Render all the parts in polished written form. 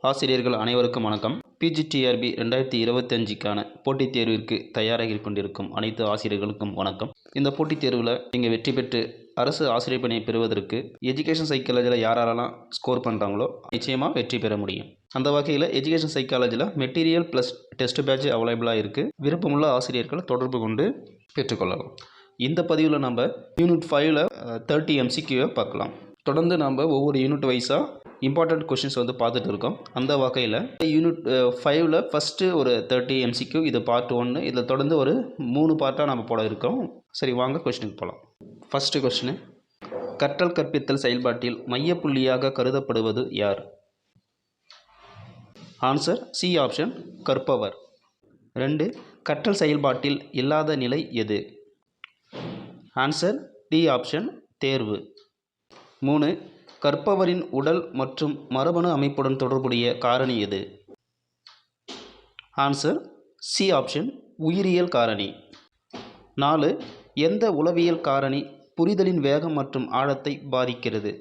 ஆசிரியர்கள் அனைவருக்கும் வணக்கம். பிஜிடிஆர்பி 2025க்கான போட்டித் தேர்விற்கு தயாராகி கொண்டிருக்கும் அனைத்து ஆசிரியர்களுக்கும் வணக்கம். இந்த போட்டித் தேர்வில் நீங்கள் வெற்றி பெற்று அரசு ஆசிரியர் பணியை பெறுவதற்கு எஜுகேஷன் சைக்காலஜியில் யாரெல்லாம் ஸ்கோர் பண்ணுறாங்களோ நிச்சயமாக வெற்றி பெற முடியும். அந்த வகையில் எஜுகேஷன் சைக்காலஜியில் மெட்டீரியல் ப்ளஸ் டெஸ்ட் பேட்ச் அவைலபிளாக இருக்குது. விருப்பமுள்ள ஆசிரியர்கள் தொடர்பு கொண்டு பெற்றுக்கொள்ளலாம். இந்த பதிவில் நம்ம யூனிட் 5ல் 30 MCQவை பார்க்கலாம். தொடர்ந்து நம்ம ஒவ்வொரு யூனிட் வைஸாக இம்பார்ட்டண்ட் கொஷின்ஸ் பார்த்துட்டு இருக்கோம். அந்த வகையில் யூனிட் 5ல் ஃபஸ்ட்டு ஒரு 30 MCQ, இது பார்ட் 1. இதில் தொடர்ந்து ஒரு 3 பார்ட்டாக நம்ம போட இருக்கோம். சரி, வாங்க கொஷினுக்கு போகலாம். ஃபஸ்ட்டு கொஷினு, கற்றல் கற்பித்தல் செயல்பாட்டில் மையப்புள்ளியாக கருதப்படுவது யார்? ஆன்சர் சி ஆப்ஷன், கற்பவர். 2, கற்றல் செயல்பாட்டில் இல்லாத நிலை எது? ஆன்சர் டி ஆப்ஷன், தேர்வு. 3, கற்பவரின் உடல் மற்றும் மரபணு அமைப்புடன் தொடர்புடைய காரணி எது? ஆன்சர் சி ஆப்ஷன், உயிரியல் காரணி. 4, எந்த உளவியல் காரணி புரிதலின் வேகம் மற்றும் ஆழத்தை பாதிக்கிறது?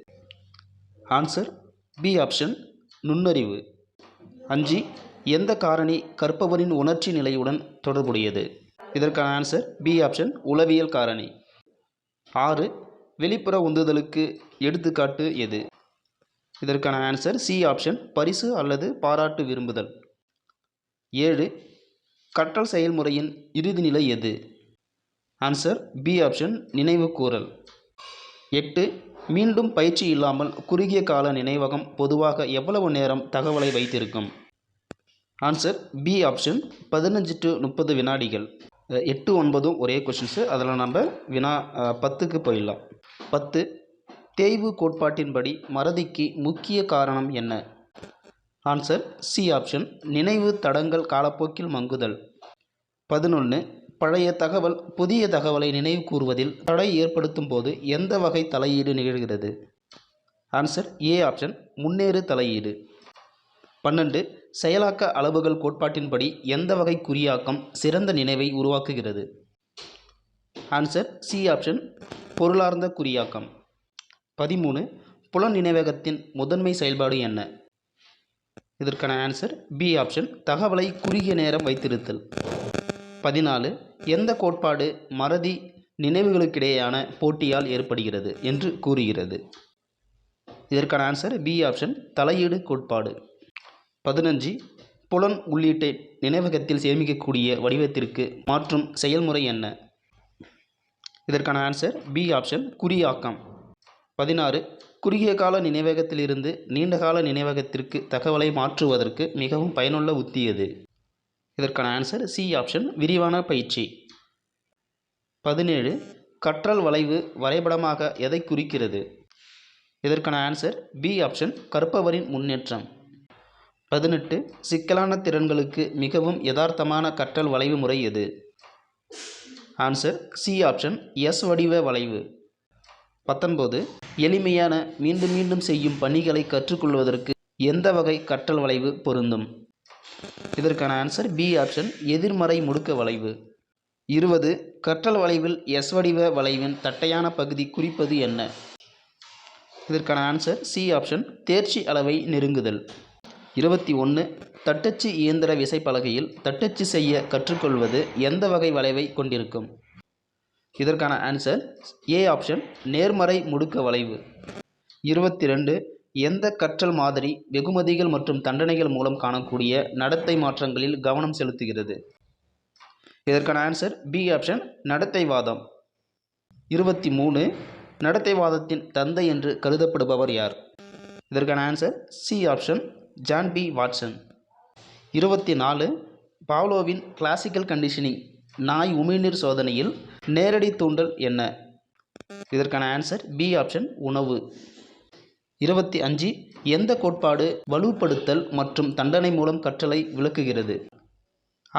ஆன்சர் பி ஆப்ஷன், நுண்ணறிவு. 5, எந்த காரணி கற்பவரின் உணர்ச்சி நிலையுடன் தொடர்புடையது? இதற்கான ஆன்சர் பி ஆப்ஷன், உளவியல் காரணி. 6, வெளிப்புற உந்துதலுக்கு எடுத்துக்காட்டு எது? இதற்கான ஆன்சர் சி ஆப்ஷன், பரிசு அல்லது பாராட்டு விரும்புதல். 7, கற்றல் செயல்முறையின் இறுதி நிலை எது? ஆன்சர் பி ஆப்ஷன், நினைவு கூறல். 8, மீண்டும் பயிற்சி இல்லாமல் குறுகிய கால நினைவகம் பொதுவாக எவ்வளவு நேரம் தகவலை வைத்திருக்கும்? ஆன்சர் பி ஆப்ஷன், 15 to 30 வினாடிகள். 8, 9 ஒரே கொஷின்ஸு. அதில் நம்ம வினா 10க்கு போயிடலாம். 10, தேய்வு கோட்பாட்டின்படி மறதிக்கு முக்கிய காரணம் என்ன? ஆன்சர் சி ஆப்ஷன், நினைவு தடங்கள் காலப்போக்கில் மங்குதல். 11, பழைய தகவல் புதிய தகவலை நினைவு கூறுவதில் தடை ஏற்படுத்தும் போது எந்த வகை தலையீடு நிகழ்கிறது? ஆன்சர் ஏ ஆப்ஷன், முன்னேறு தலையீடு. 12, செயலாக்க அளவுகள் கோட்பாட்டின்படி எந்த வகை குறியாக்கம் சிறந்த நினைவை உருவாக்குகிறது? ஆன்சர் சி ஆப்ஷன், பொருளார்ந்த குறியாக்கம். 13, புலன் நினைவகத்தின் முதன்மை செயல்பாடு என்ன? இதற்கான ஆன்சர் பி ஆப்ஷன், தகவலை குறுகிய நேரம் வைத்திருத்தல். 14, எந்த கோட்பாடு மறதி நினைவுகளுக்கிடையேயான போட்டியால் ஏற்படுகிறது என்று கூறுகிறது? இதற்கான ஆன்சர் பி ஆப்ஷன், தலையீடு கோட்பாடு. 15, புலன் உள்ளீட்டை நினைவகத்தில் சேமிக்கக்கூடிய வடிவத்திற்கு மாற்றும் செயல்முறை என்ன? இதற்கான ஆன்சர் பி ஆப்ஷன், குறியாக்கம். 16, குறுகிய கால நினைவகத்திலிருந்து நீண்டகால நினைவகத்திற்கு தகவலை மாற்றுவதற்கு மிகவும் பயனுள்ள உத்தி எது? இதற்கான ஆன்சர் சி ஆப்ஷன், விரிவான பயிற்சி. 17, கற்றல் வளைவு வரைபடமாக எதை குறிக்கிறது? இதற்கான ஆன்சர் பி ஆப்ஷன், கற்பவரின் முன்னேற்றம். 18, சிக்கலான திறன்களுக்கு மிகவும் யதார்த்தமான கற்றல் வளைவு முறை எது? ஆன்சர் சி ஆப்ஷன், எஸ் வடிவ வளைவு. 19, எளிமையான மீண்டும் மீண்டும் செய்யும் பணிகளை கற்றுக்கொள்வதற்கு எந்த வகை கற்றல் வளைவு பொருந்தும்? இதற்கான ஆன்சர் பி ஆப்ஷன், எதிர்மறை முடுக்க வளைவு. 20, கற்றல் வளைவில் எஸ் வடிவ வளைவின் தட்டையான பகுதி குறிப்பது என்ன? இதற்கான ஆன்சர் சி ஆப்ஷன், தேர்ச்சி அளவை நெருங்குதல். 21, தட்டச்சு இயந்திர விசைப்பலகையில் தட்டச்சு செய்ய கற்றுக்கொள்வது எந்த வகை வளைவை கொண்டிருக்கும்? இதற்கான ஆன்சர் ஏ ஆப்ஷன், நேர்மறை முடுக்க வளைவு. 22, எந்த கற்றல் மாதிரி வெகுமதிகள் மற்றும் தண்டனைகள் மூலம் காணக்கூடிய நடத்தை மாற்றங்களில் கவனம் செலுத்துகிறது? இதற்கான ஆன்சர் பி ஆப்ஷன், நடத்தைவாதம். 23, நடத்தைவாதத்தின் தந்தை என்று கருதப்படுபவர் யார்? இதற்கான answer C option, John B Watson. 24, பாவ்லோவின் கிளாசிக்கல் கண்டிஷனிங் நாய் உமிழ்நீர் சோதனையில் நேரடி தூண்டல் என்ன? இதற்கான ஆன்சர் பி ஆப்ஷன், உணவு. 25, எந்த கோட்பாடு வலுப்படுத்தல் மற்றும் தண்டனை மூலம் கற்றலை விளக்குகிறது?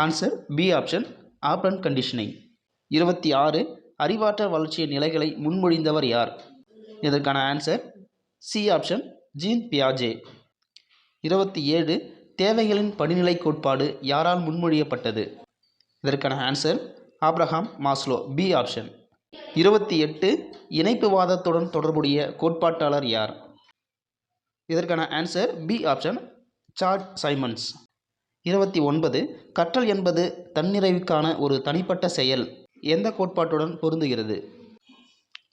Answer B option, operant conditioning. 26, அறிவாற்றல் வளர்ச்சியின் நிலைகளை முன்மொழிந்தவர் யார்? இதற்கான ஆன்சர் சி ஆப்ஷன், ஜீன் பியாஜே. 27, தேவைகளின் படிநிலை கோட்பாடு யாரால் முன்மொழியப்பட்டது? இதற்கான answer Abraham Maslow, B option. 28, இணைப்புவாதத்துடன் தொடர்புடைய கோட்பாட்டாளர் யார்? இதற்கான ஆன்சர் பி ஆப்ஷன், சார்ட் சைமன்ஸ். 29 கற்றல் என்பது தன்னிறைவுக்கான ஒரு தனிப்பட்ட செயல் எந்த கோட்பாட்டுடன் பொருந்துகிறது?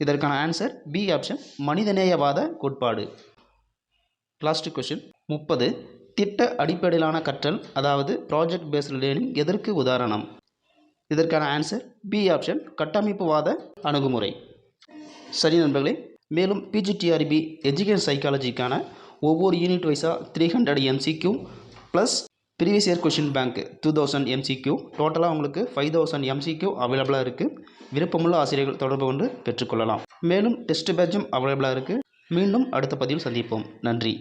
இதற்கான ஆன்சர் பி ஆப்ஷன் மனிதநேயவாத கோட்பாடு. லாஸ்ட் கொஷின் 30 திட்ட அடிப்படையிலான கற்றல் அதாவது ப்ராஜெக்ட் பேஸ்டு லேர்னிங் எதற்கு உதாரணம்? இதற்கான ஆன்சர் பி ஆப்ஷன் கட்டமைப்புவாத அணுகுமுறை. சரி நண்பர்களே, மேலும் பிஜிடிஆர்பி எஜுகேஷன் சைக்காலஜிக்கான ஒவ்வொரு யூனிட் வைஸாக 300 MCQ plus previous year question bank 2000 MCQ டோட்டலாக உங்களுக்கு 5000 MCQ அவைலபிளாக இருக்குது. விருப்பமுள்ள ஆசிரியர்கள் தொடர்பு கொண்டு பெற்றுக்கொள்ளலாம். மேலும் டெஸ்ட் பேட்சும் அவைலபிளாக இருக்குது. மீண்டும் அடுத்த பதிவில் சந்திப்போம். நன்றி.